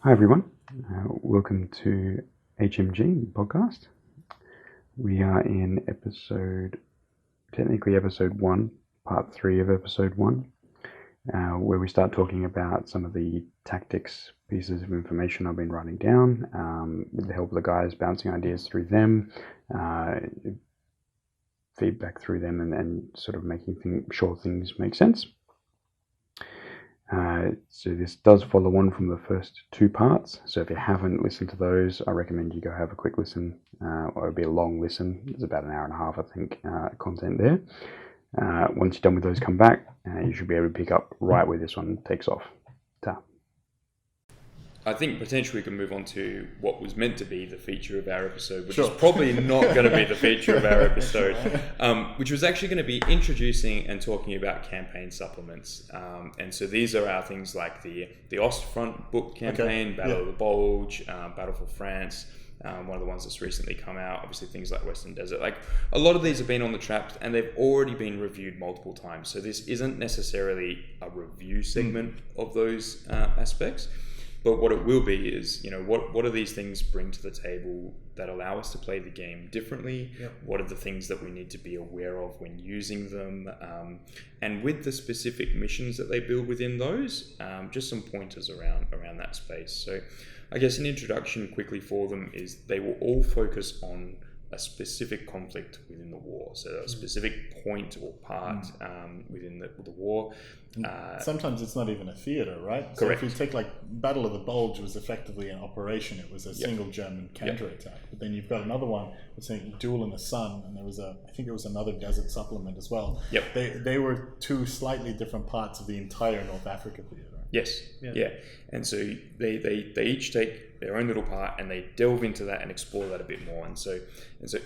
Hi everyone, welcome to HMG podcast. We are in episode 1, part 3 of episode 1, where we start talking about some of the tactics pieces of information I've been writing down, with the help of the guys, bouncing ideas through them, feedback through them, and sort of making sure things make sense. So this does follow on from the first 2 parts. So if you haven't listened to those, I recommend you go have a quick listen, or it'll be a long listen. It's about an hour and a half, I think, content there. Once you're done with those, come back. You should be able to pick up right where this one takes off. I think potentially we can move on to what was meant to be the feature of our episode, which is probably not going to be the feature of our episode, which was actually going to be introducing and talking about campaign supplements. And so these are our things like the Ostfront book campaign, Battle of the Bulge, Battle for France, one of the ones that's recently come out, obviously things like Western Desert. Like a lot of these have been on the traps and they've already been reviewed multiple times. So this isn't necessarily a review segment of those aspects. But what it will be is, what do these things bring to the table that allow us to play the game differently? Yep. What are the things that we need to be aware of when using them? And with the specific missions that they build within those, just some pointers around that space. So I guess an introduction quickly for them is they will all focus on a specific conflict within the war, so a specific point or part within the war. Sometimes it's not even a theatre, right? Correct. So if you take like Battle of the Bulge was effectively an operation, it was a single German counterattack. But then you've got another one, it's a Duel in the Sun, and there was I think it was another desert supplement as well. Yep. They were 2 slightly different parts of the entire North Africa theatre. Yes. Yeah. And so they each take their own little part and they delve into that and explore that a bit more. And so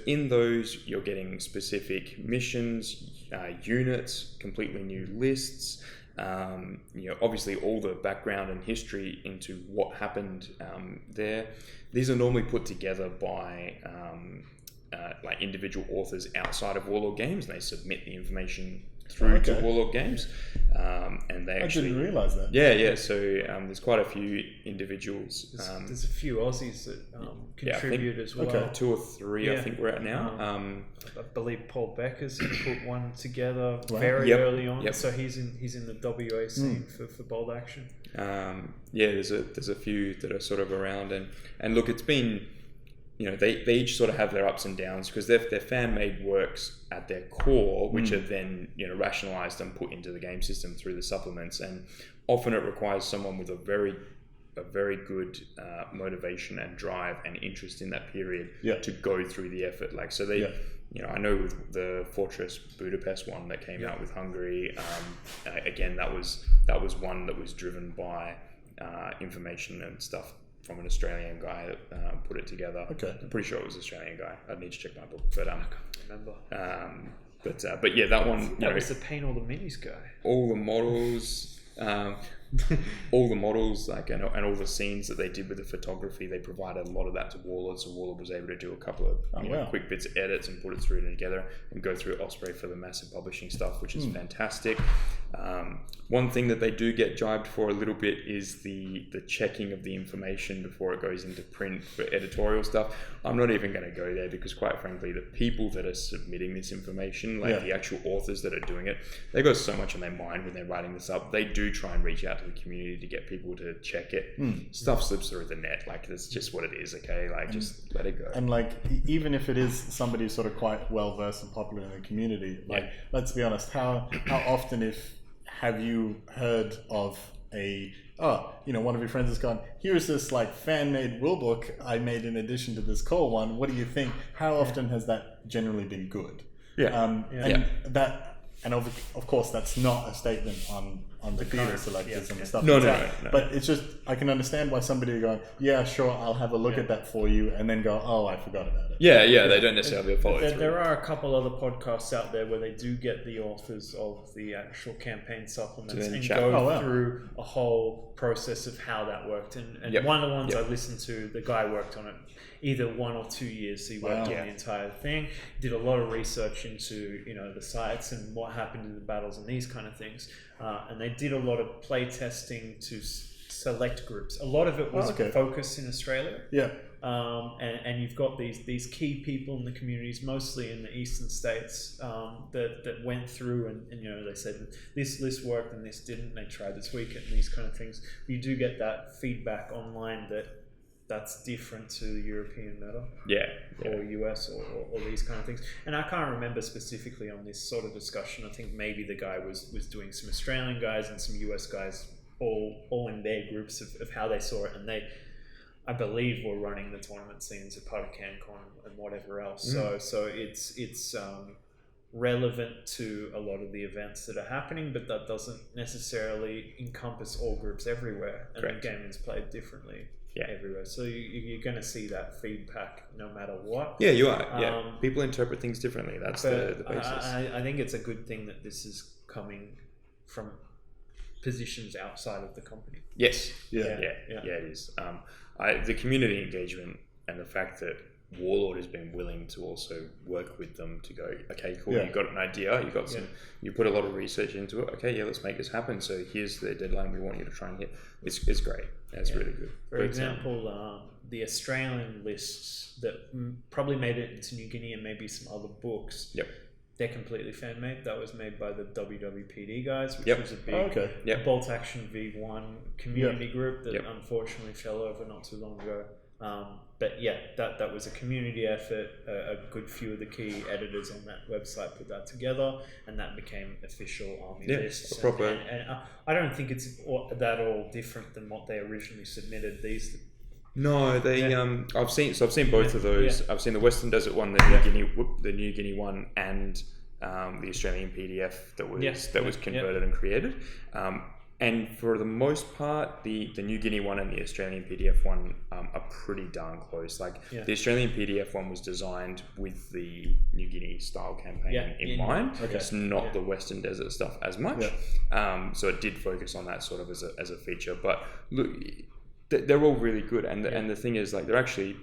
in those you're getting specific missions, units, completely new lists. Obviously all the background and history into what happened there. These are normally put together by like individual authors outside of Warlord Games, and they submit the information through to Warlord Games, and they actually... I didn't realise that. Yeah. So there's quite a few individuals. There's a few Aussies that contribute as well. Okay. 2 or 3, I think we're at now. I believe Paul Becker's put one together very early on. Yep. So he's in the WA scene for bold action. There's a few that are sort of around, and look, it's been... they each sort of have their ups and downs because they're fan-made works at their core, which are then rationalized and put into the game system through the supplements. And often it requires someone with a very good motivation and drive and interest in that period to go through the effort. Like so, they. I know with the Fortress Budapest one that came out with Hungary, again that was one that was driven by information and stuff from an Australian guy that put it together. Okay. I'm pretty sure it was an Australian guy. I'd need to check my book, but I can't remember. But yeah, that one. That was the Paint All the Minis guy. All the models, all the models, like and all the scenes that they did with the photography, they provided a lot of that to Warlord, so Warlord was able to do a couple of quick bits of edits and put it through together and go through Osprey for the massive publishing stuff, which is fantastic. One thing that they do get jibed for a little bit is the checking of the information before it goes into print for editorial stuff. I'm not even going to go there because, quite frankly, the people that are submitting this information, like the actual authors that are doing it, they've got so much on their mind when they're writing this up. They do try and reach out to the community to get people to check it. Stuff slips through the net. Like, that's just what it is, okay? Like, just let it go. And, like, even if it is somebody who's sort of quite well-versed and popular in the community, like, let's be honest, how often have you heard of one of your friends has gone, here's this like fan-made rulebook I made in addition to this core one, what do you think? How often has that generally been good? And of course that's not a statement on the theatre selectors and stuff no. But it's just, I can understand why somebody going, yeah, sure, I'll have a look at that for you, and then go, oh, I forgot about it. They don't necessarily follow through. There are a couple other podcasts out there where they do get the authors of the actual campaign supplements and go through a whole process of how that worked. And one of the ones I listened to, the guy worked on it either 1 or 2 years, so he worked on the entire thing, did a lot of research into the sites and what happened in the battles and these kind of things, and they did a lot of play testing to select groups. A lot of it was focused in Australia. Yeah. And you've got these key people in the communities, mostly in the eastern states, that went through and you know, they said this list worked and this didn't. They tried to tweak it and these kind of things. You do get that feedback online that's different to the European meta, or US or these kind of things. And I can't remember specifically on this sort of discussion. I think maybe the guy was doing some Australian guys and some US guys all in their groups of how they saw it, and they, I believe, were running the tournament scenes as part of CanCon and whatever else. So it's relevant to a lot of the events that are happening, but that doesn't necessarily encompass all groups everywhere, and the game is played differently everywhere. So you're going to see that feedback no matter what. Yeah, you are. People interpret things differently. That's the basis. I think it's a good thing that this is coming from positions outside of the company. Yes. It is. The community engagement and the fact that Warlord has been willing to also work with them to go, okay, cool, you got an idea, you got some, you put a lot of research into it, okay, let's make this happen, so here's the deadline we want you to try and hit. It's great. It's really good. For example, the Australian lists that probably made it into New Guinea and maybe some other books, they're completely fan-made. That was made by the WWPD guys, which was a big boltaction V1 community group that unfortunately fell over not too long ago. But that was a community effort. A good few of the key editors on that website put that together, and that became official army lists. And I don't think it's that all different than what they originally submitted. No, they. I've seen both of those. I've seen the Western Desert one, the New Guinea one, and the Australian PDF that was converted and created. And for the most part, the New Guinea one and the Australian PDF one are pretty darn close. The Australian PDF one was designed with the New Guinea style campaign in mind. It's not the Western Desert stuff as much. So it did focus on that sort of as a feature. But look, they're all really good. And the thing is, they're actually,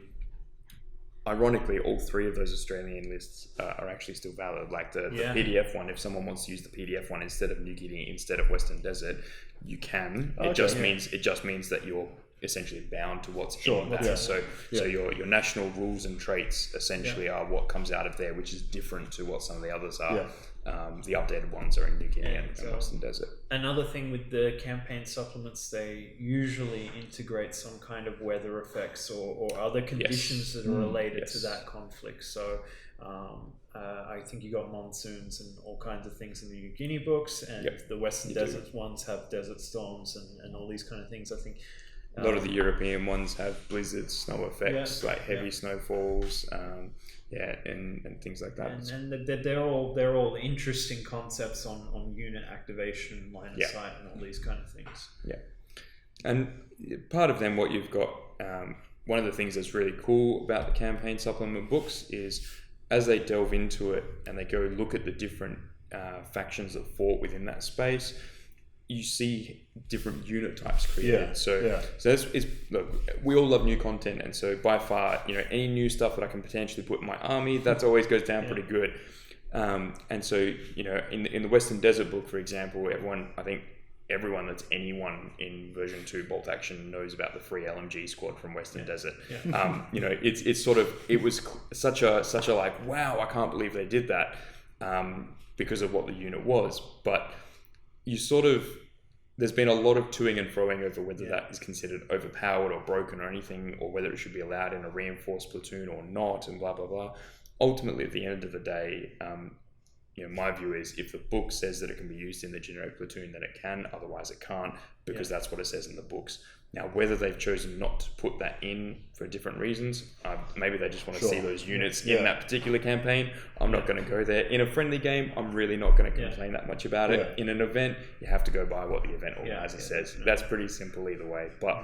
ironically, all three of those Australian lists are actually still valid. The PDF one, if someone wants to use the PDF one instead of New Guinea, instead of Western Desert, you can. It just means that you're essentially bound to what's in that. So your national rules and traits essentially are what comes out of there, which is different to what some of the others are. The updated ones are in New Guinea and Western Desert. Another thing with the campaign supplements, they usually integrate some kind of weather effects or other conditions that are related to that conflict. So I think you got monsoons and all kinds of things in the New Guinea books, and the Western Desert ones have desert storms and all these kind of things. I think a lot of the European ones have blizzards, snow effects, heavy snowfalls, and things like that. And they're all interesting concepts on unit activation, line of sight, and all these kind of things. Yeah, and part of them, what you've got, one of the things that's really cool about the campaign supplement books is, as they delve into it and they go look at the different factions that fought within that space, you see different unit types created. So look, we all love new content, and so by far, any new stuff that I can potentially put in my army, that always goes down pretty good. And so, in the Western Desert book, for example, everyone that's anyone in version 2 bolt action knows about the free LMG squad from Western Desert. It was such a wow, I can't believe they did that, because of what the unit was. But there's been a lot of toing and froing over whether that is considered overpowered or broken or anything, or whether it should be allowed in a reinforced platoon or not, and blah blah blah. Ultimately, at the end of the day, my view is, if the book says that it can be used in the generic platoon, then it can, otherwise it can't, because that's what it says in the books. Now, whether they've chosen not to put that in for different reasons, maybe they just want to see those units in that particular campaign. I'm not going to go there. In a friendly game, I'm really not going to complain that much about it. In an event, you have to go by what the event organizer says. That's pretty simple either way. But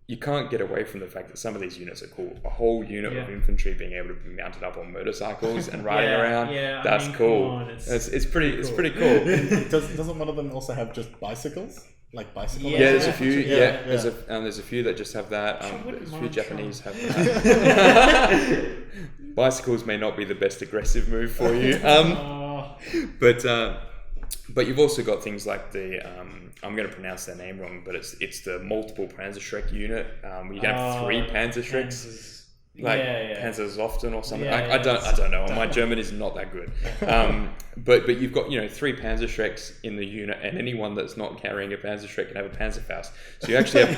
you can't get away from the fact that some of these units are cool. A whole unit of infantry being able to be mounted up on motorcycles and riding around, that's cool. It's pretty cool. Doesn't one of them also have just bicycles? Bicycle? Yeah, there's a few. There's a few that just have that. There's a few Japanese have that. Bicycles may not be the best aggressive move for you. But But you've also got things like the I'm going to pronounce their name wrong, but it's the multiple Panzerschreck unit. You can have 3 Panzerschrecks. Panzersoffen or something. I don't know. My German is not that good. But you've got 3 Panzerschrecks in the unit, and anyone that's not carrying a Panzerschreck can have a Panzerfaust. So you actually have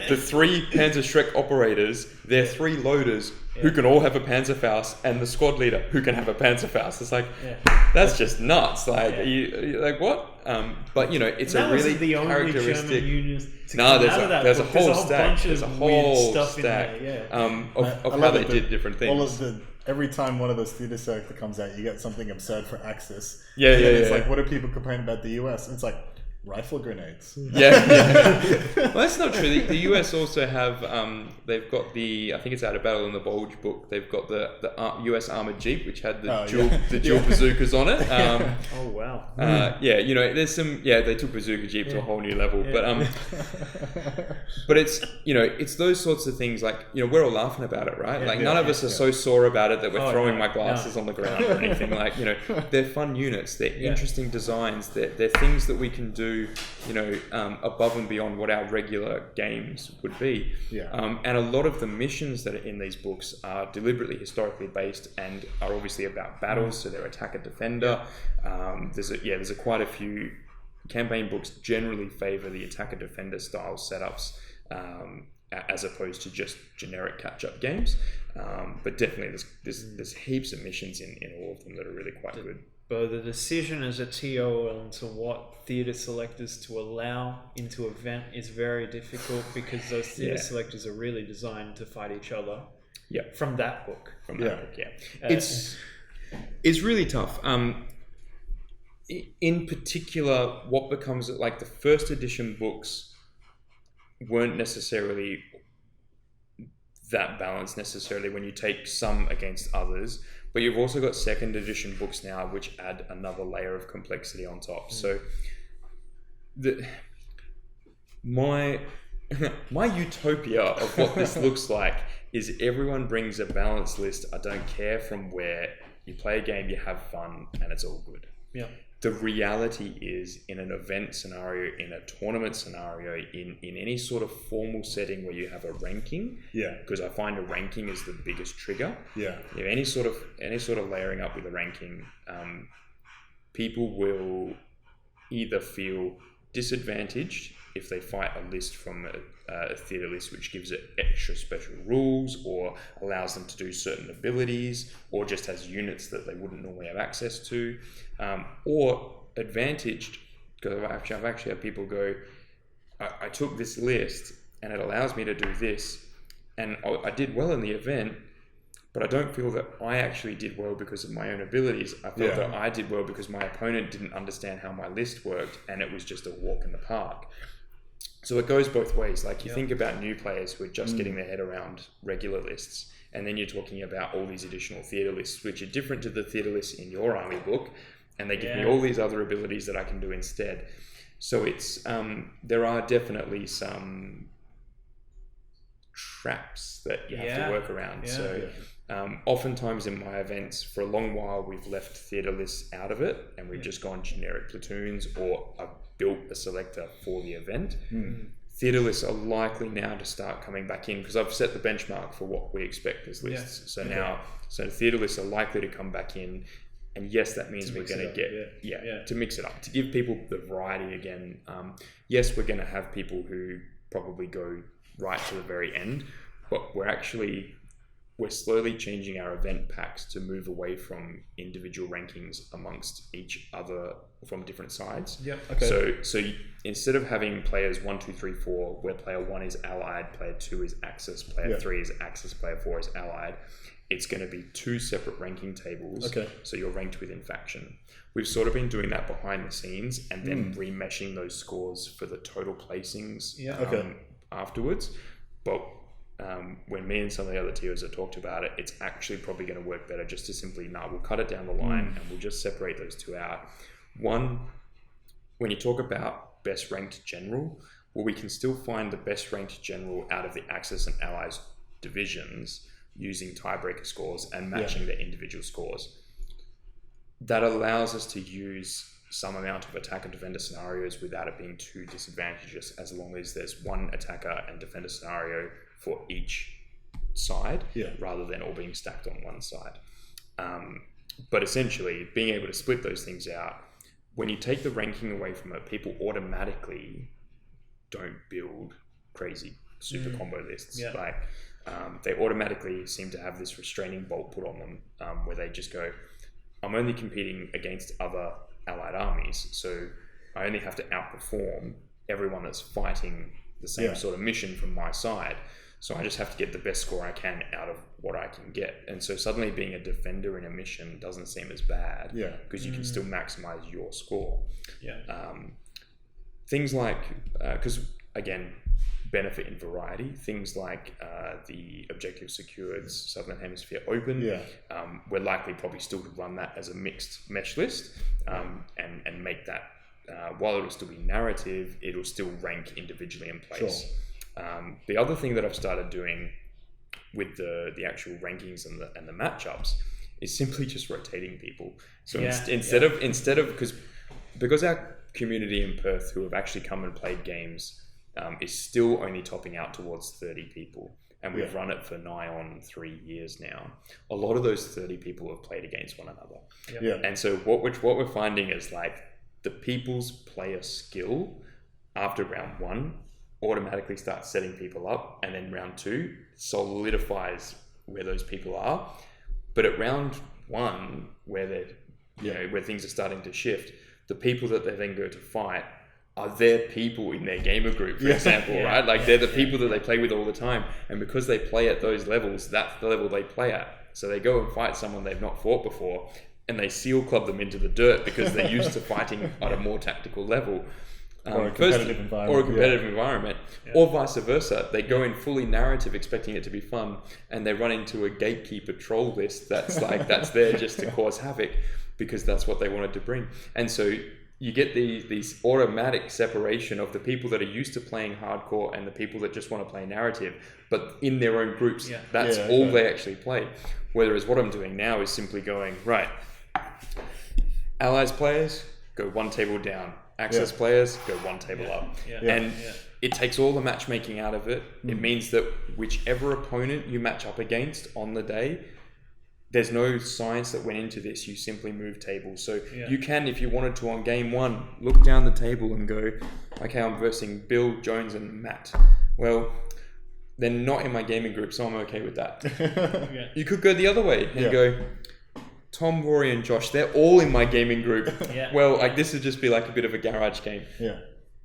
the three Panzerschreck operators. They're 3 loaders who can all have a Panzerfaust, and the squad leader who can have a Panzerfaust. It's like that's just nuts. Like you're like what? But it's a really characteristic. There's a whole stack. There's a whole stack of how they did different things. Every time one of those theater selector comes out, you get something absurd for Axis. It's like, what do people complain about the US? And it's like, rifle grenades. Well, that's not true. The US also have they've got I think it's out of Battle in the Bulge book. They've got the US armored Jeep, which had the dual bazookas on it. Oh wow. There's some. They took bazooka Jeep to a whole new level. But it's it's those sorts of things. Like we're all laughing about it, right? None of us are so sore about it that we're throwing my glasses on the ground or anything. Like they're fun units. They're interesting designs. They're things that we can do. Above and beyond what our regular games would be. And a lot of the missions that are in these books are deliberately historically based and are obviously about battles, so they're attacker defender. There's quite a few campaign books generally favor the attacker defender style setups as opposed to just generic catch-up games. But definitely there's heaps of missions in all of them that are really quite good. But the decision as a TO into what theatre selectors to allow into event is very difficult because those theatre selectors are really designed to fight each other. From that book. It's really tough. In particular, what becomes like the first edition books weren't necessarily that balanced necessarily when you take some against others. But you've also got second edition books now, which add another layer of complexity on top. So, my utopia of what this looks like is everyone brings a balanced list. I don't care from where you play a game, you have fun, and it's all good. The reality is, in an event scenario, in a tournament scenario, in any sort of formal setting where you have a ranking, because I find a ranking is the biggest trigger. Any sort of layering up with a ranking, people will either feel disadvantaged if they fight a list from a theatre list which gives it extra special rules or allows them to do certain abilities or just has units that they wouldn't normally have access to, or advantaged because I've actually had people go, I took this list and it allows me to do this and I did well in the event, but I don't feel that I actually did well because of my own abilities. I felt that I did well because my opponent didn't understand how my list worked and it was just a walk in the park. So it goes both ways. Like you think about new players who are just getting their head around regular lists, and then you're talking about all these additional theatre lists, which are different to the theatre lists in your army book, and they give me all these other abilities that I can do instead. So it's there are definitely some traps that you have to work around. Oftentimes in my events, for a long while, we've left theatre lists out of it, and we've just gone generic platoons, or I've built a selector for the event. Theatre lists are likely now to start coming back in because I've set the benchmark for what we expect as lists. So theatre lists are likely to come back in, and yes, that means we're going to get to mix it up, to give people the variety again. Yes, we're going to have people who probably go right to the very end, but we're slowly changing our event packs to move away from individual rankings amongst each other from different sides. So instead of having players 1, 2, 3, 4, where player 1 is allied, player 2 is Axis, player 3 is Axis, player 4 is allied, it's going to be 2 separate ranking tables. So you're ranked within faction. We've sort of been doing that behind the scenes and then remeshing those scores for the total placings afterwards. But when me and some of the other TOs have talked about it, it's actually probably going to work better just to simply, we'll cut it down the line and we'll just separate those 2 out. One, when you talk about best ranked general, we can still find the best ranked general out of the Axis and Allies divisions using tiebreaker scores and matching their individual scores. that allows us to use some amount of attack and defender scenarios without it being too disadvantageous, as long as there's one attacker and defender scenario for each side, rather than all being stacked on one side. But essentially, being able to split those things out, when you take the ranking away from it, people automatically don't build crazy super combo lists. Like they automatically seem to have this restraining bolt put on them, where they just go, I'm only competing against other allied armies, so I only have to outperform everyone that's fighting the same sort of mission from my side. So I just have to get the best score I can out of what I can get. And so suddenly being a defender in a mission doesn't seem as bad, because you can still maximize your score. Things like, because again, benefit in variety, things like the Objective-Secured Southern Hemisphere Open, we're likely probably still to run that as a mixed mesh list, and make that, while it'll still be narrative, it'll still rank individually in place. The other thing that I've started doing with the actual rankings and the matchups is simply just rotating people. So instead of because our community in Perth who have actually come and played games is still only topping out towards 30 people, and we've run it for nigh on 3 years now. A lot of those 30 people have played against one another, and so what we're finding is like the people's player skill after round 1 automatically starts setting people up, and then round 2 solidifies where those people are. But at round 1, where they're where things are starting to shift, the people that they then go to fight are their people in their gamer group, for example, right? Like they're the people that they play with all the time, and because they play at those levels, that's the level they play at. So they go and fight someone they've not fought before, and they seal club them into the dirt because they're used to fighting at a more tactical level. Or a competitive environment. Or vice versa. They go in fully narrative expecting it to be fun, and they run into a gatekeeper troll list that's like that's there just to cause havoc because that's what they wanted to bring. And so you get these automatic separation of the people that are used to playing hardcore and the people that just want to play narrative, but in their own groups. That's all they actually play. Whereas what I'm doing now is simply going, right, Allies players, go one table down. Access players, go one table up. And it takes all the matchmaking out of it. It means that whichever opponent you match up against on the day, there's no science that went into this. You simply move tables. So you can, if you wanted to on game 1, look down the table and go, okay, I'm versing Bill, Jones, and Matt. Well, they're not in my gaming group, so I'm okay with that. You could go the other way and go, Tom, Rory, and Josh, they're all in my gaming group. Well, like this would just be like a bit of a garage game.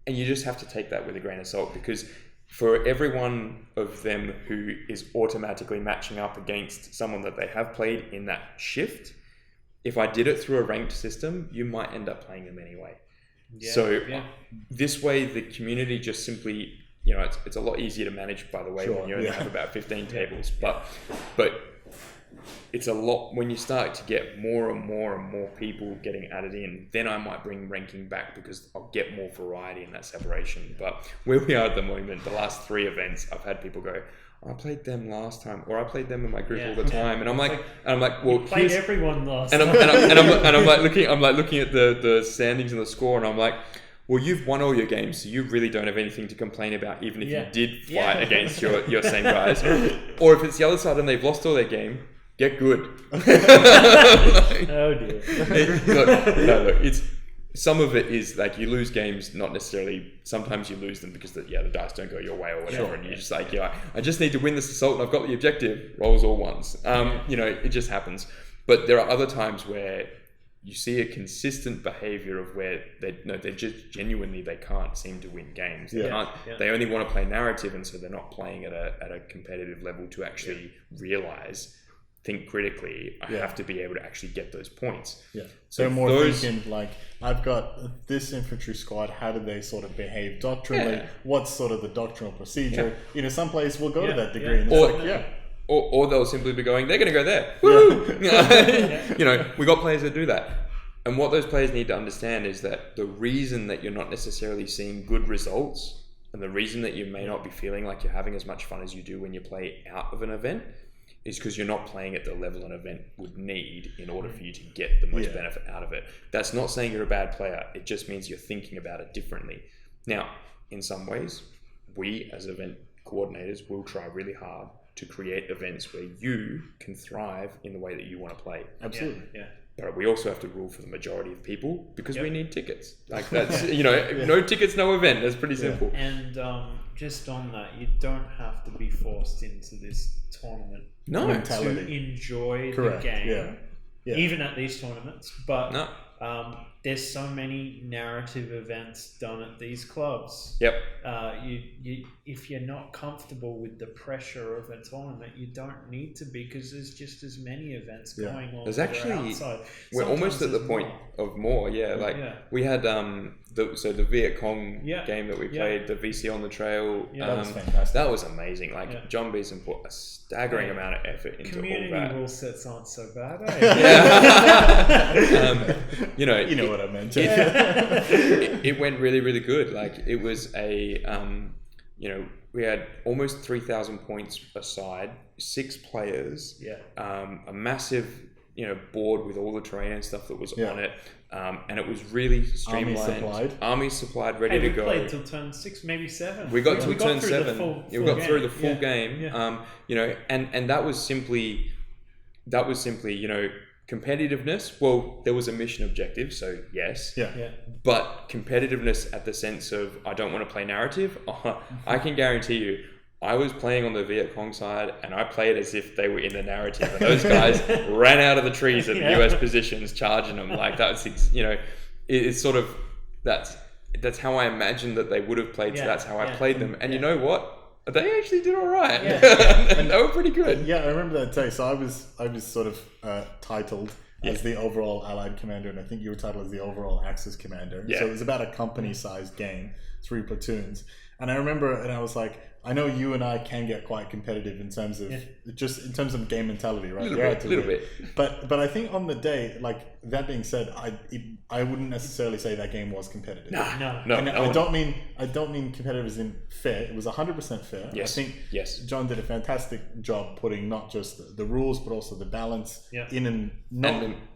And you just have to take that with a grain of salt, because for every one of them who is automatically matching up against someone that they have played in that shift, if I did it through a ranked system, you might end up playing them anyway. This way, the community just simply, it's a lot easier to manage, by the way, when you only have about 15 tables. But it's a lot when you start to get more and more and more people getting added in. Then I might bring ranking back because I'll get more variety in that separation. But where we are at the moment, the last 3 events, I've had people go, I played them last time, or I played them in my group all the time, and I'm like, well, played everyone last time. And I'm looking at the standings and the score, and I'm like, well, you've won all your games, so you really don't have anything to complain about, even if you did fight against your same guys. Or if it's the other side and they've lost all their game, get good. Oh dear. Look, it's some of it is like you lose games, not necessarily. Sometimes you lose them because the dice don't go your way or whatever, and you're just like, I just need to win this assault, and I've got the objective. Rolls all ones. It just happens. But there are other times where you see a consistent behavior of where they just genuinely they can't seem to win games. They only want to play narrative, and so they're not playing at a competitive level to actually realize. Think critically. I have to be able to actually get those points. So more thinking like, I've got this infantry squad. How do they sort of behave doctrinally? What's sort of the doctrinal procedure? Some players will go to that degree. And or they'll simply be going, they're going to go there. Woo! We got players that do that. And what those players need to understand is that the reason that you're not necessarily seeing good results, and the reason that you may not be feeling like you're having as much fun as you do when you play out of an event, is because you're not playing at the level an event would need in order for you to get the most benefit out of it. That's not saying you're a bad player. It just means you're thinking about it differently. Now, in some ways, we as event coordinators will try really hard to create events where you can thrive in the way that you want to play. Absolutely. Yeah. But we also have to rule for the majority of people because we need tickets. Like that's, no tickets, no event. That's pretty simple. And just on that, you don't have to be forced into this tournament mentality to enjoy Correct. the game, even at these tournaments. But there's so many narrative events done at these clubs. Yep. You if you're not comfortable with the pressure of a tournament, you don't need to be, because there's just as many events going on. There's actually outside. We're almost at the point of more. We had the Viet Cong game that we played, the VC on the Trail. That was fantastic. That was amazing. John Beeson put a staggering amount of effort into community all that. Rule sets aren't so bad. You know what I meant. It went really, really good. Like it was a we had almost 3,000 points aside, 6 players, a massive board with all the terrain and stuff that was on it, and it was really streamlined. Army supplied, ready to go. We played till turn 6, maybe 7. We got to turn 7. We got through the full game. And that was simply competitiveness. Well, there was a mission objective, so yes. But competitiveness at the sense of I don't want to play narrative. I can guarantee you, I was playing on the Viet Cong side, and I played as if they were in the narrative, and those guys ran out of the trees at the US positions, charging them like that's it's sort of that's how I imagined that they would have played. So that's how I played them, and you know what? They actually did all right, and they were pretty good. Yeah, I remember that day. So I was sort of titled as the overall Allied commander, and I think you were titled as the overall Axis commander. So it was about a company-sized game, 3 platoons. And I remember, and I was like, I know you and I can get quite competitive in terms of just in terms of game mentality, right? A little bit. But I think on the day, like that being said, I wouldn't necessarily say that game was competitive. No. And I don't mean competitive as in fair. It was 100% fair. Yes. I think John did a fantastic job putting not just the rules but also the balance in and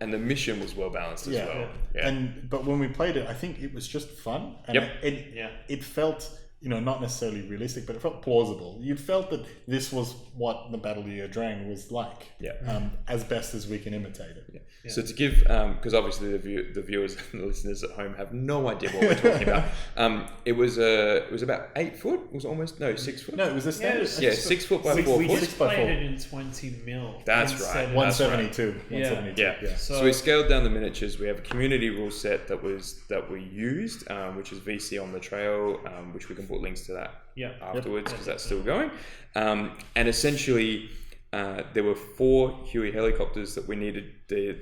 the mission was well balanced as well. Yeah. But when we played it, I think it was just fun, and it felt, not necessarily realistic, but it felt plausible. You felt that this was what the Battle of Yadrang was like, as best as we can imitate it. So to give, because obviously the viewers and the listeners at home have no idea what we're talking about. It was about 8 foot. It was almost 6 foot. No, it was a standard. 6 foot by 4 foot. We just played it in 20 mil. That's right. 172. So we scaled down the miniatures. We have a community rule set that we used, which is VC on the Trail, which we can put links to that afterwards because that's still going. And essentially, there were 4 Huey helicopters that we needed. The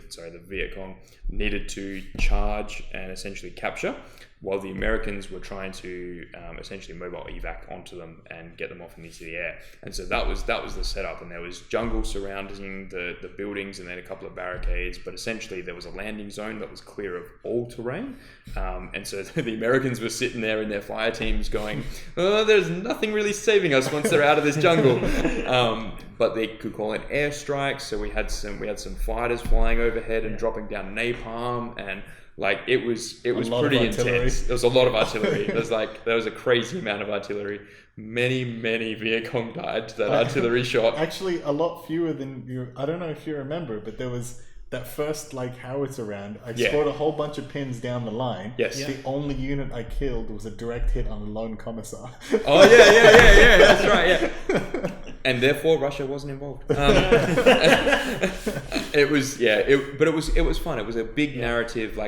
Viet Cong needed to charge and essentially capture, while the Americans were trying to essentially mobile evac onto them and get them off into the air. And so that was the setup, and there was jungle surrounding the buildings and then a couple of barricades, but essentially there was a landing zone that was clear of all terrain. And so the Americans were sitting there in their fire teams going, there's nothing really saving us once they're out of this jungle. But they could call in airstrikes, so we had some fighters flying overhead and dropping down napalm, and it was pretty intense. There was a lot of artillery. There was a crazy amount of artillery. Many Viet Cong died to that artillery shot. Actually, a lot fewer than you. I don't know if you remember, but there was that first howitzer round. I scored a whole bunch of pins down the line. Yes. The only unit I killed was a direct hit on a lone commissar. Oh yeah. That's right. Yeah. And therefore Russia wasn't involved. It was fun. It was a big narrative.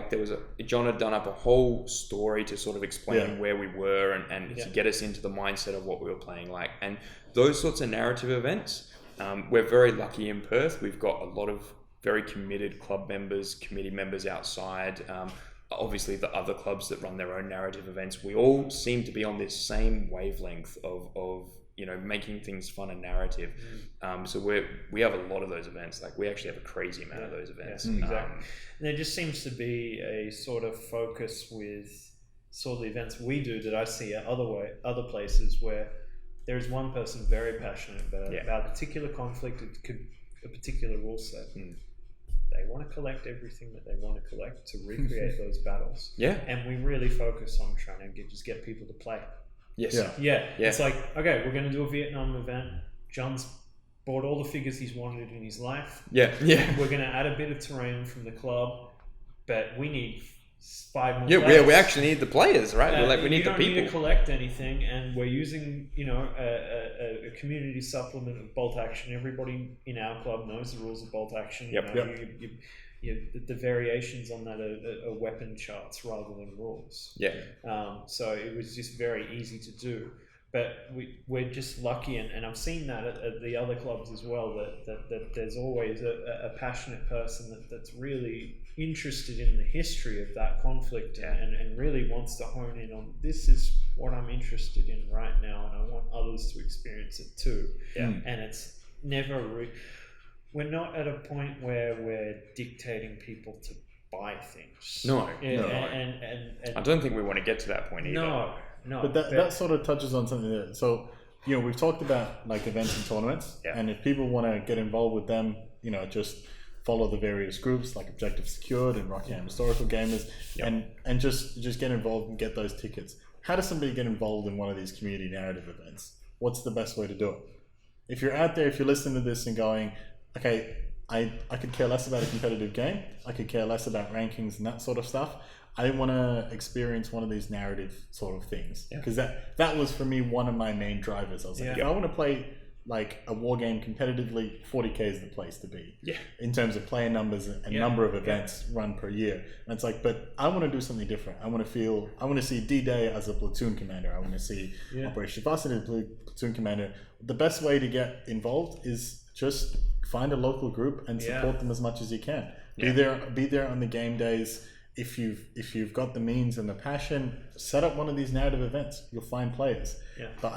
John had done up a whole story to sort of explain where we were and to get us into the mindset of what we were playing like. And those sorts of narrative events, we're very lucky in Perth. We've got a lot of very committed club members, committee members outside. Obviously the other clubs that run their own narrative events, we all seem to be on this same wavelength of making things fun and narrative. So we have a lot of those events. We actually have a crazy amount of those events. Exactly. And there just seems to be a sort of focus with sort of the events we do that I see at other places where there's one person very passionate about a particular conflict, a particular rule set. They want to collect everything that they want to collect to recreate those battles. Yeah. And we really focus on trying to get people to play. Yes. Yeah. It's like, okay, we're going to do a Vietnam event. John's bought all the figures he's wanted in his life. Yeah. We're going to add a bit of terrain from the club, but we need 5 more. Yeah, we actually need the players, right? We need the people. We don't need to collect anything, and we're using, a community supplement of bolt action. Everybody in our club knows the rules of bolt action. The variations on that are weapon charts rather than rules. Yeah. So it was just very easy to do. But we're just lucky, and I've seen that at the other clubs as well, that there's always a passionate person that's really interested in the history of that conflict and really wants to hone in on, this is what I'm interested in right now, and I want others to experience it too. Yeah. And it's never... we're not at a point where we're dictating people to buy things. No. And I don't think we want to get to that point either. No, but that sort of touches on something there. So, we've talked about like events and tournaments, and if people want to get involved with them, just follow the various groups like Objective Secured and Rockingham Historical Gamers, and just get involved and get those tickets. How does somebody get involved in one of these community narrative events? What's the best way to do it? If you're out there, if you're listening to this and going, okay, I could care less about a competitive game, I could care less about rankings and that sort of stuff, I want to experience one of these narrative sort of things, because that was for me one of my main drivers. I was like, if I want to play like a war game competitively, 40k is the place to be. In terms of player numbers and number of events run per year. And it's like, but I want to do something different. I want to see D-Day as a platoon commander. I want to see Operation Varsity as a platoon commander. The best way to get involved is just find a local group and support them as much as you can. Be there on the game days. If you've got the means and the passion, set up one of these narrative events. You'll find players. But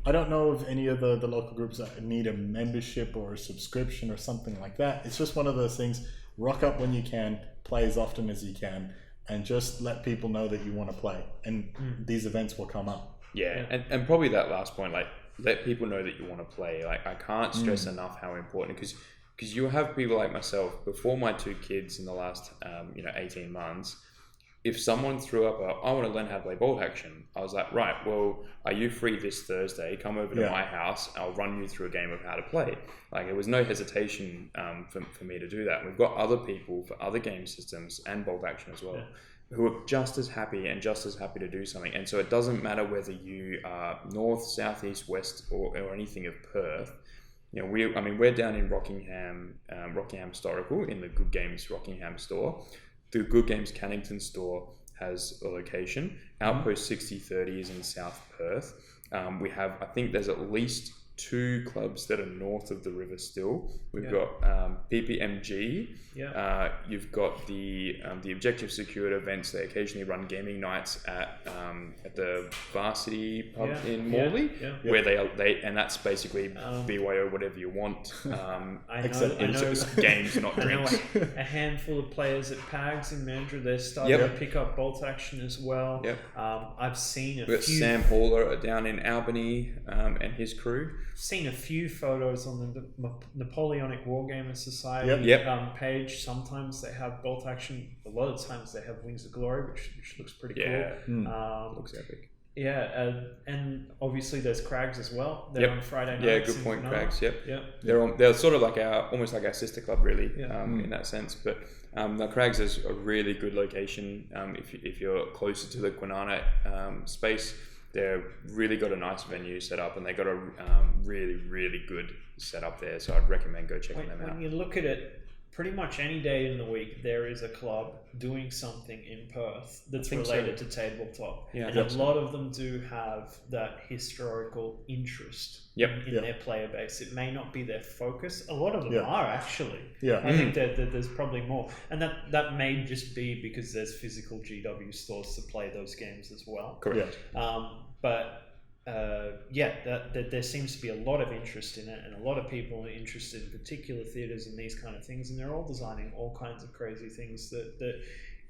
I don't know of any of the local groups that need a membership or a subscription or something like that. It's just one of those things. Rock up when you can, play as often as you can, and just let people know that you want to play. And these events will come up. And probably that last point, like, let people know that you want to play. Like, I can't stress enough how important, because you have people like myself, before my 2 kids in the last 18 months, if someone threw up I want to learn how to play bolt action, I was like, right, well, are you free this Thursday? Come over to my house, I'll run you through a game of how to play. Like, there was no hesitation for me to do that. We've got other people for other game systems and bolt action as well, who are just as happy to do something. And so it doesn't matter whether you are north, south, east, west, or anything of Perth. We're down in Rockingham Historical, in the Good Games Rockingham store. The Good Games Cannington store has a location. Outpost 6030 is in South Perth. We have, I think there's at least 2 clubs that are north of the river still. We've got PPMG. You've got the Objective Secured events. They occasionally run gaming nights at the Varsity pub in Morley, where they and that's basically BYO whatever you want. Except it's games, not drinks. I know a handful of players at PAGS in Mandurah. They're starting to pick up bolt action as well. I've seen We've got Sam Haller down in Albany and his crew. Seen a few photos on the Napoleonic Wargamer Society page. Sometimes they have bolt action. A lot of times they have Wings of Glory, which looks pretty cool. Looks epic. And obviously there's Crags as well. They're on Friday nights. Yeah, good point, Crags. They're sort of like almost like our sister club, really, in that sense. But the Crags is a really good location if you're closer to the Kwinana space. They've really got a nice venue set up, and they got a really, really good setup there. So I'd recommend go checking them out. When you look at it, pretty much any day in the week, there is a club doing something in Perth that's related to tabletop. And a lot of them do have that historical interest in their player base. It may not be their focus. A lot of them are, actually. I think that there's probably more. And that may just be because there's physical GW stores to play those games as well. Correct. There seems to be a lot of interest in it, and a lot of people are interested in particular theatres and these kind of things, and they're all designing all kinds of crazy things that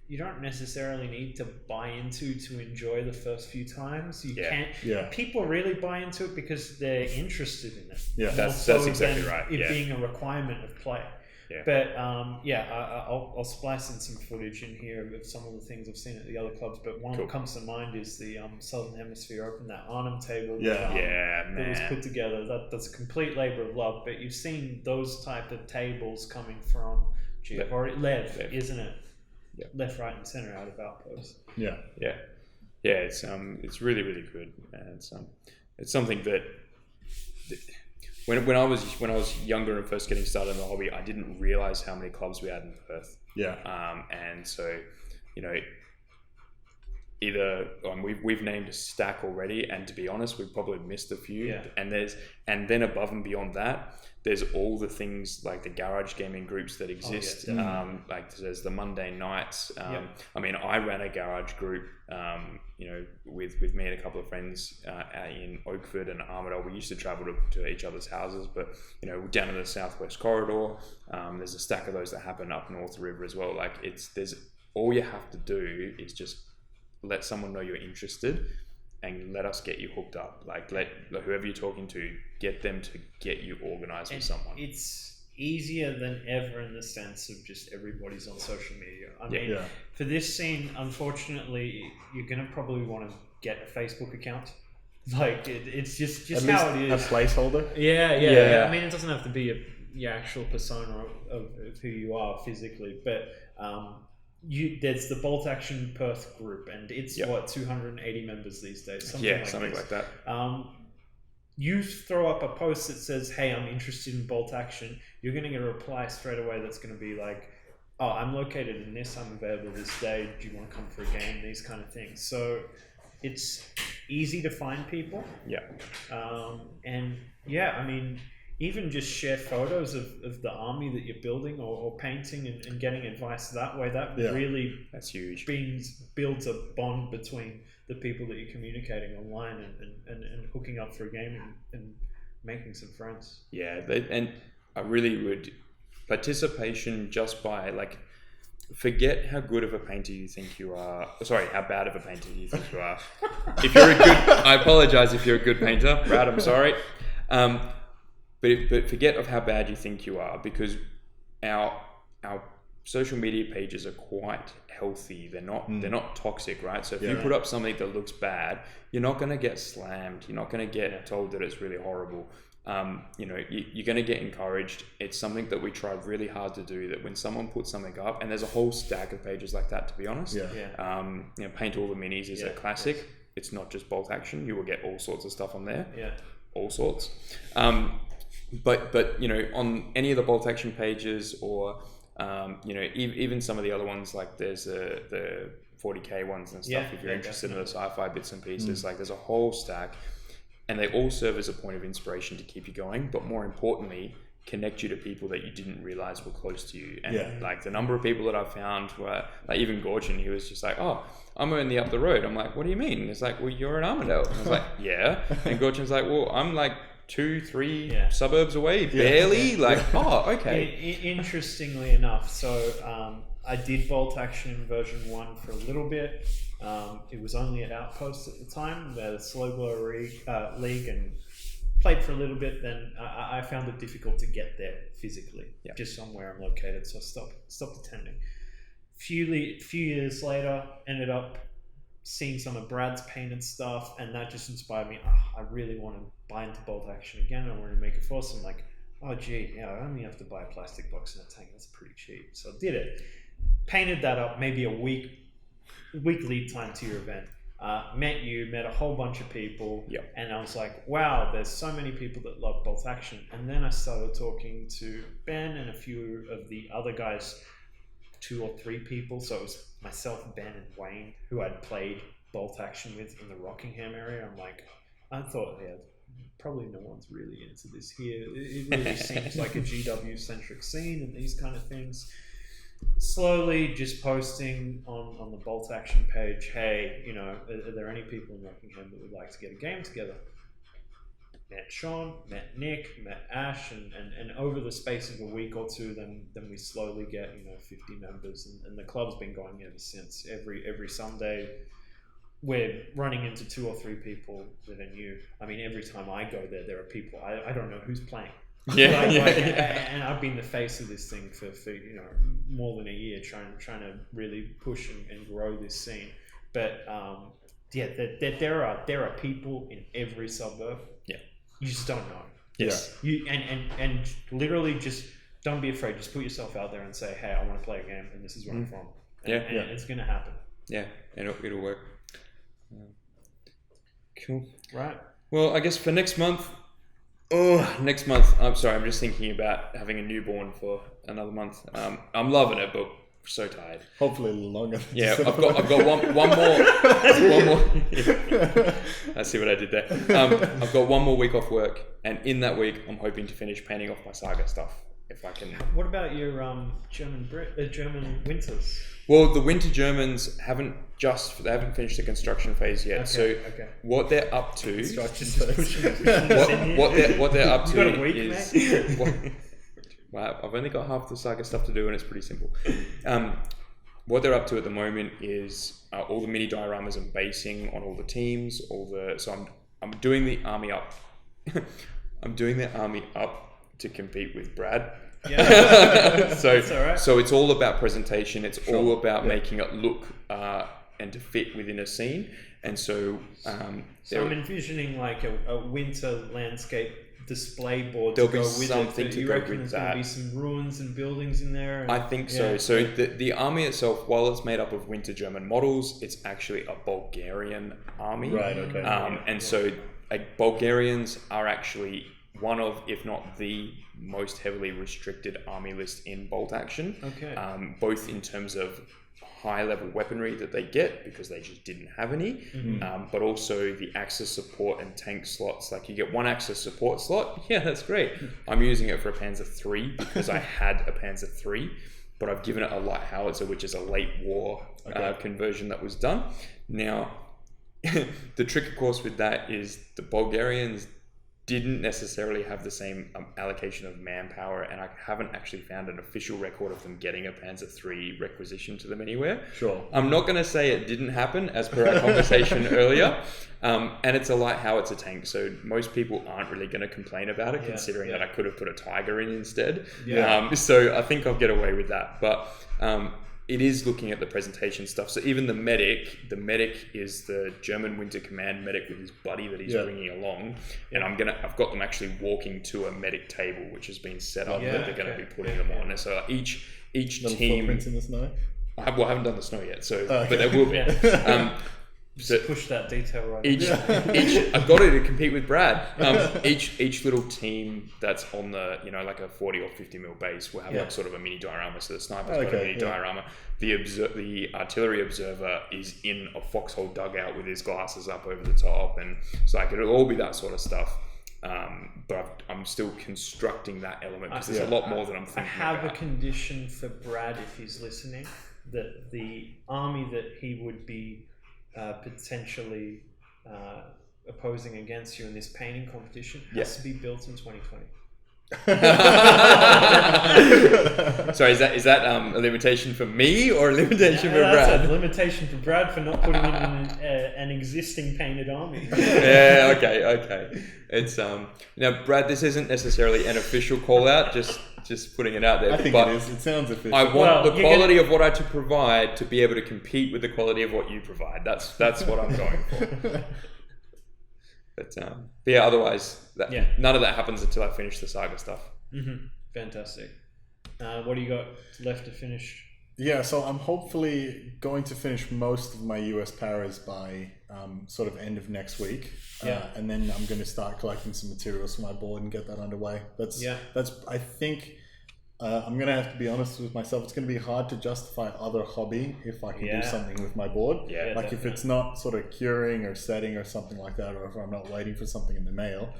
you don't necessarily need to buy into to enjoy the first few times. You can't. Yeah. People really buy into it because they're interested in it. Yeah, that's exactly right. It being a requirement of play. Yeah. But I'll splice in some footage in here of some of the things I've seen at the other clubs. But one that comes to mind is the Southern Hemisphere Open, that Arnhem table that was put together. That's a complete labour of love. But you've seen those type of tables coming from Lev, isn't it? Yeah. Left, right, and centre out of Outpost. Yeah. It's really, really good, and it's something that. When I was younger and first getting started in the hobby, I didn't realize how many clubs we had in Perth. Yeah. And so, we've named a stack already, and to be honest, we've probably missed a few. Yeah. And then above and beyond that, there's all the things like the garage gaming groups that exist. Like there's the Monday nights. I mean, I ran a garage group. With me and a couple of friends in Oakford and Armidale. We used to travel to each other's houses, but down in the southwest corridor, there's a stack of those that happen up north the river as well. Like there's all you have to do is just let someone know you're interested and let us get you hooked up. Like let whoever you're talking to, get them to get you organized with someone. It's easier than ever in the sense of just everybody's on social media. I mean, for this scene, unfortunately, you're going to probably want to get a Facebook account. Like it's just At how it least is. a placeholder. Yeah. I mean, it doesn't have to be your actual persona of who you are physically, but there's the Bolt Action Perth group, and it's 280 members these days. Something like that. You throw up a post that says, "Hey, I'm interested in bolt action," you're going to get a reply straight away that's going to be like, "Oh, I'm located in this, I'm available this day, do you want to come for a game?" These kind of things. So it's easy to find people. I mean, even just share photos of the army that you're building or painting and getting advice that way, that's huge. Builds a bond between the people that you're communicating online and hooking up for a game and making some friends. Yeah, and I really would participation just by forget how good of a painter you think you are. Sorry, how bad of a painter you think you are. If you're I apologize if you're a good painter, Brad. I'm sorry. But forget of how bad you think you are, because our social media pages are quite healthy. They're not toxic, right? So if you put up something that looks bad, you're not going to get slammed. You're not going to get told that it's really horrible. You're going to get encouraged. It's something that we try really hard to do, that when someone puts something up, and there's a whole stack of pages like that, to be honest. Paint All the Minis is a classic. It's not just bolt action. You will get all sorts of stuff on there. All sorts. But on any of the bolt action pages, or even some of the other ones, like there's the 40k ones and stuff. If you're interested in the sci-fi bits and pieces, like there's a whole stack, and they all serve as a point of inspiration to keep you going. But more importantly, connect you to people that you didn't realize were close to you. And like the number of people that I've found were like, even Gorcin, he was just like, "Oh, I'm only up the road." I'm like, "What do you mean?" And it's like, "Well, you're in Armidale." And I was like, "Yeah." And Gorcin's like, "Well, I'm like 2-3 suburbs away, barely." Like, "Oh, okay." Interestingly enough, so I did bolt action version 1 for a little bit. It was only at Outpost at the time, the Slow Blow League, and played for a little bit. Then I found it difficult to get there physically, just somewhere I'm located, so I stopped attending. Few years later, ended up seeing some of Brad's painted stuff, and that just inspired me. I really want to buy into bolt action again. I want to make a force. I'm like, oh gee, I only have to buy a plastic box and a tank. That's pretty cheap. So I did it. Painted that up, maybe a week lead time to your event. Met a whole bunch of people, and I was like, wow, there's so many people that love bolt action. And then I started talking to Ben and a few of the other guys, 2 or 3 people. So it was myself, Ben, and Wayne, who I'd played bolt action with in the Rockingham area. I'm like, I thought, probably no one's really into this here. It really seems like a GW-centric scene and these kind of things. Slowly just posting on the bolt action page, hey, are there any people in Rockingham that would like to get a game together? met Sean, met Nick, met Ash, and over the space of a week or two, then we slowly get 50 members, and the club's been going ever since. Every Sunday, we're running into 2 or 3 people that are new. I mean, every time I go there are people I don't know who's playing. And I've been the face of this thing for more than a year, trying to really push and grow this scene. But there are people in every suburb. Yeah, you just don't know. Yes, you and literally just don't be afraid. Just put yourself out there and say, hey, I want to play a game, and this is where I'm from. And it's gonna happen. Yeah, and it'll work. Cool. Right. Well, I guess for next month. Next month. I'm sorry. I'm just thinking about having a newborn for another month. I'm loving it, but so tired. Hopefully a little longer. Yeah, I've got one more. I see what I did there. I've got one more week off work, and in that week, I'm hoping to finish painting off my Saga stuff. If I can. What about your German winters? Well, the Winter Germans haven't finished the construction phase yet. What they're up to, what they're up to is. Wow, I've only got half the Saga stuff to do, and it's pretty simple. What they're up to at the moment is all the mini dioramas and basing on all the teams. So I'm doing the army up. I'm doing the army up to compete with Brad. Yeah. So it's all about presentation. It's all about making it look and to fit within a scene. And so I'm envisioning like a winter landscape display board. There'll be something to go with that. There's going to be some ruins and buildings in there. I think so. So the army itself, while it's made up of Winter German models, it's actually a Bulgarian army. Right. Okay. So Bulgarians are actually one of, if not the most heavily restricted army list in bolt action. Okay. Both in terms of high level weaponry that they get because they just didn't have any, but also the axis support and tank slots. Like you get 1 axis support slot. Yeah, that's great. I'm using it for a Panzer III because I had a Panzer III, but I've given it a light howitzer, which is a late war conversion that was done. Now, the trick, of course, with that is the Bulgarians didn't necessarily have the same allocation of manpower, and I haven't actually found an official record of them getting a Panzer III requisition to them anywhere. Sure. I'm not going to say it didn't happen, as per our conversation earlier, and it's a light howitzer tank, so most people aren't really going to complain about it, considering that I could have put a Tiger in instead. Yeah. So I think I'll get away with that, but it is looking at the presentation stuff. So even the medic is the German Winter Command medic with his buddy that he's bringing along. And I've got them actually walking to a medic table, which has been set up that they're going to be putting them on. And so each team. Footprints in the snow? I haven't done the snow yet, but there will be. So push that detail right. Each I've got it to compete with Brad. Each little team that's on the like a 40 or 50 mil base will have like sort of a mini diorama. So the sniper's got a mini diorama. The artillery observer is in a foxhole dugout with his glasses up over the top, and so like it'll all be that sort of stuff. But I'm still constructing that element because there's a lot more that I'm thinking about. I have a condition for Brad if he's listening, that the army that he would be potentially opposing against you in this painting competition has to be built in 2020. Sorry, is that a limitation for me or a limitation for Brad? That's a limitation for Brad for not putting in an existing painted army. Yeah, okay. It's now, Brad, this isn't necessarily an official call out, just putting it out there. I think it is. It sounds official. I want the quality of what I to provide to be able to compete with the quality of what you provide. That's what I'm going for. But yeah, otherwise, none of that happens until I finish the Saga stuff. Mm-hmm. Fantastic. What do you got left to finish? Yeah, so I'm hopefully going to finish most of my US paras by sort of end of next week. And then I'm going to start collecting some materials for my board and get that underway. That's I think I'm going to have to be honest with myself. It's going to be hard to justify other hobby if I can do something with my board. Yeah, like if it's not sort of curing or setting or something like that, or if I'm not waiting for something in the mail,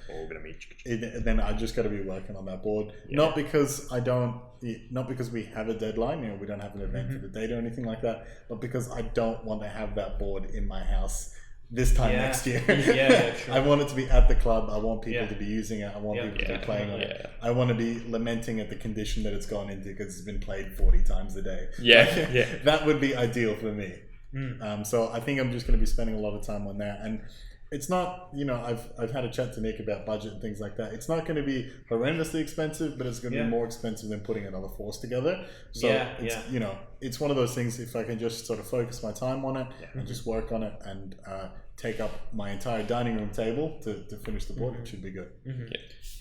then I just got to be working on that board. Yeah. Not because we have a deadline, we don't have an event for the date or anything like that, but because I don't want to have that board in my house this time next year. Sure. I want it to be at the club. I want people to be using it. I want people to be playing on it. I want to be lamenting at the condition that it's gone into because it's been played 40 times a day. That would be ideal for me. So I think I'm just going to be spending a lot of time on that. And it's not, I've had a chat to Nick about budget and things like that. It's not going to be horrendously expensive, but it's going to be more expensive than putting another force together. So it's one of those things, if I can just sort of focus my time on it and just work on it and take up my entire dining room table to finish the board, it should be good.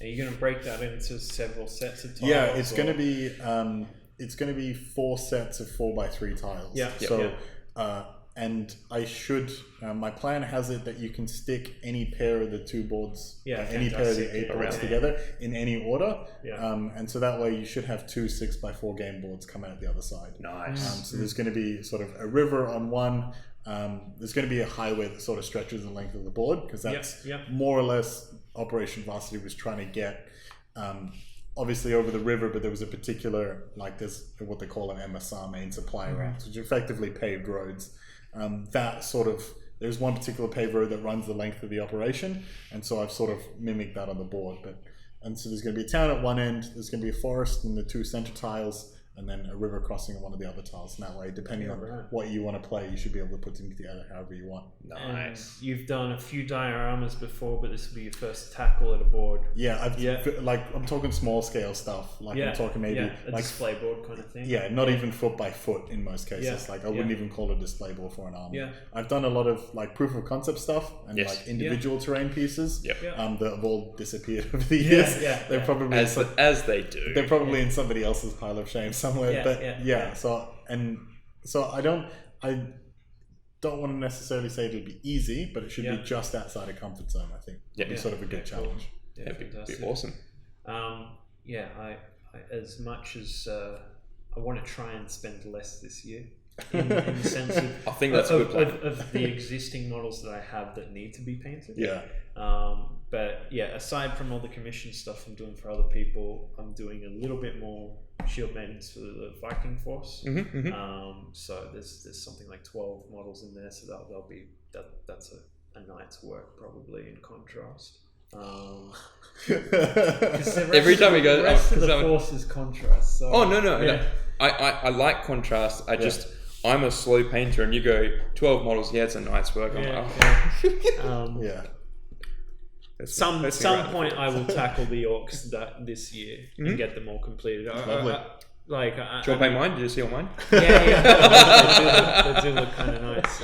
Are you going to break that into several sets of tiles? Yeah, it's going to be 4 sets of 4x3 tiles. And I should, my plan has it that you can stick any pair of the 2 boards, any pair of the 8 boards together in any order. And so that way you should have 2 6x4 game boards come out the other side. Nice. So there's going to be sort of a river on one. There's going to be a highway that sort of stretches the length of the board, because that's more or less Operation Varsity was trying to get, obviously over the river, but there was a particular, there's what they call an MSR, main supply routes, which are effectively paved roads. There's one particular paved road that runs the length of the operation, and so I've sort of mimicked that on the board. And so there's going to be a town at one end, there's going to be a forest in the 2 center tiles, and then a river crossing on one of the other tiles. And that way, depending on what you want to play, you should be able to put them together however you want. Nice. And you've done a few dioramas before, but this will be your first tackle at a board. I'm talking small scale stuff. I'm talking maybe a display board kind of thing. Not even foot by foot in most cases. I wouldn't even call it a display board for an army. I've done a lot of proof of concept stuff and individual terrain pieces that have all disappeared over the years. They're probably as they do. They're probably in somebody else's pile of shame somewhere. So I don't want to necessarily say it'll be easy, but it should be just outside of comfort zone. I think it'd be sort of a good challenge. It'd be awesome. I as much as I want to try and spend less this year, in the sense of I think that's a good plan. Of the existing models that I have that need to be painted. But aside from all the commission stuff I'm doing for other people, I'm doing a little bit more shield maintenance for the Viking force. So there's something like 12 models in there, so that'll be that's a night's work probably in contrast. Every time we go, the rest of the force is contrast. So, no. I like contrast. I'm a slow painter, and you go 12 models. Yeah, it's a night's work. Some point I will tackle the orcs this year and get them all completed. Lovely. Do you want to paint mine? Did you see all mine? They do look kind of nice.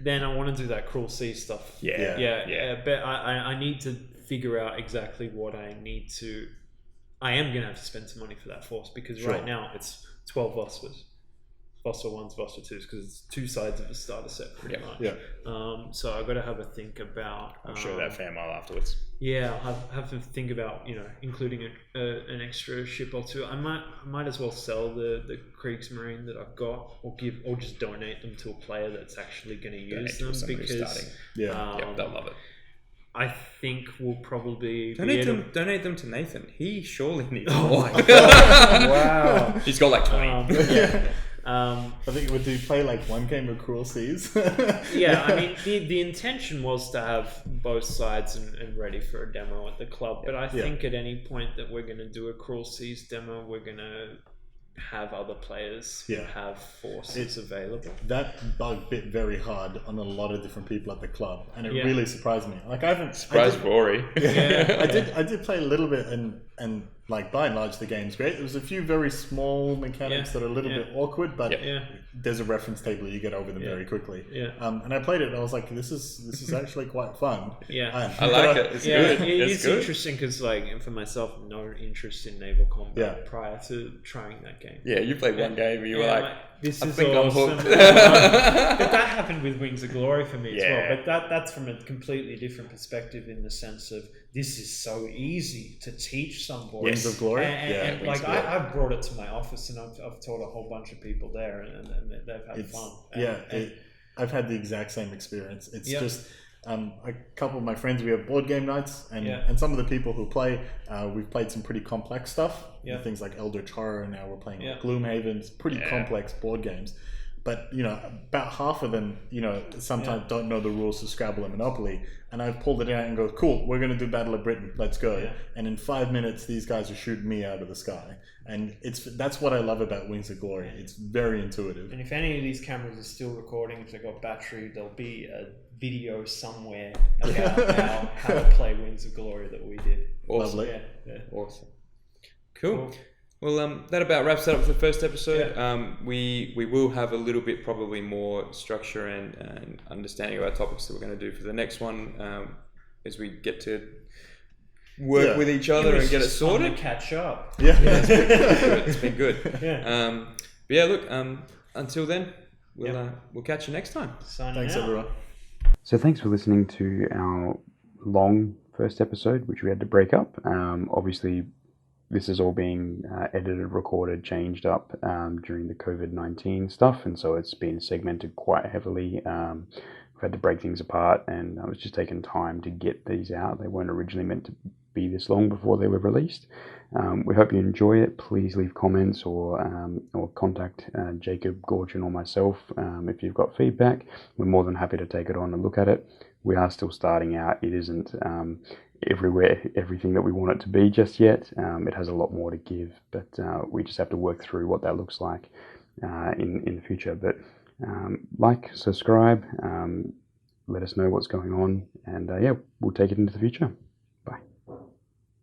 Then I want to do that Cruel Sea stuff. But I need to figure out exactly what I need to. I am going to have to spend some money for that force, because right now it's 12 Vosvers. Vosver 1s, Vosver 2s, because it's 2 sides of the starter set pretty much. So I've got to have a think about. I'll show that fan mail afterwards. I'll have to think about including an extra ship or 2. I might as well sell the Kriegsmarine that I've got, or just donate them to a player that's actually going to use them, because they'll love it. I think we'll probably donate them to Nathan. He surely needs more. Oh my god! Wow, he's got like 20. I think would you play one game of Cruel Seas? I mean the intention was to have both sides and ready for a demo at the club, but I think at any point that we're going to do a Cruel Seas demo, we're going to have other players who have forces available. That bug bit very hard on a lot of different people at the club, and it really surprised me. I haven't surprised Rory. I did play a little bit, and by and large the game's great. There was a few very small mechanics that are a little bit awkward, but there's a reference table, you get over them very quickly. And I played it and I was like, this is actually quite fun. I like it. It's good. It's interesting because for myself, no interest in naval combat prior to trying that game. You played one game and you were this I is think awesome. I'm hooked. But that happened with Wings of Glory for me as well. But that's from a completely different perspective, in the sense of this is so easy to teach somebody. Wings of Glory? And I've brought it to my office, and I've taught a whole bunch of people there, and they've had fun. I've had the exact same experience. It's just a couple of my friends, we have board game nights, and some of the people who play, we've played some pretty complex stuff. Things like Eldritch Horror, and now we're playing Gloomhaven. It's pretty complex board games. but about half of them, sometimes don't know the rules to Scrabble and Monopoly. And I've pulled it out and go, cool, we're going to do Battle of Britain. Let's go. Yeah. And in 5 minutes, these guys are shooting me out of the sky. And that's what I love about Wings of Glory. It's very intuitive. And if any of these cameras are still recording, if they've got battery, there'll be a video somewhere about how to play Wings of Glory that we did. Awesome. Lovely. Yeah. Awesome. Cool. Well, that about wraps it up for the first episode. Yeah. We will have a little bit probably more structure and understanding of our topics that we're going to do for the next one as we get to work with each other and get it sorted. To catch up. Yeah, it's been good. Yeah. But yeah, look. Until then, we'll catch you next time. Thanks, everyone. So thanks for listening to our long first episode, which we had to break up. Obviously, this is all being edited, recorded, changed up during the COVID-19 stuff, and so it's been segmented quite heavily. We've had to break things apart, and it's just taken time to get these out. They weren't originally meant to be this long before they were released. We hope you enjoy it. Please leave comments or contact Jacob, Gorcin, or myself if you've got feedback. We're more than happy to take it on and look at it. We are still starting out. It isn't everything that we want it to be just yet. It has a lot more to give, but we just have to work through what that looks like in the future. But like, subscribe, let us know what's going on, and we'll take it into the future.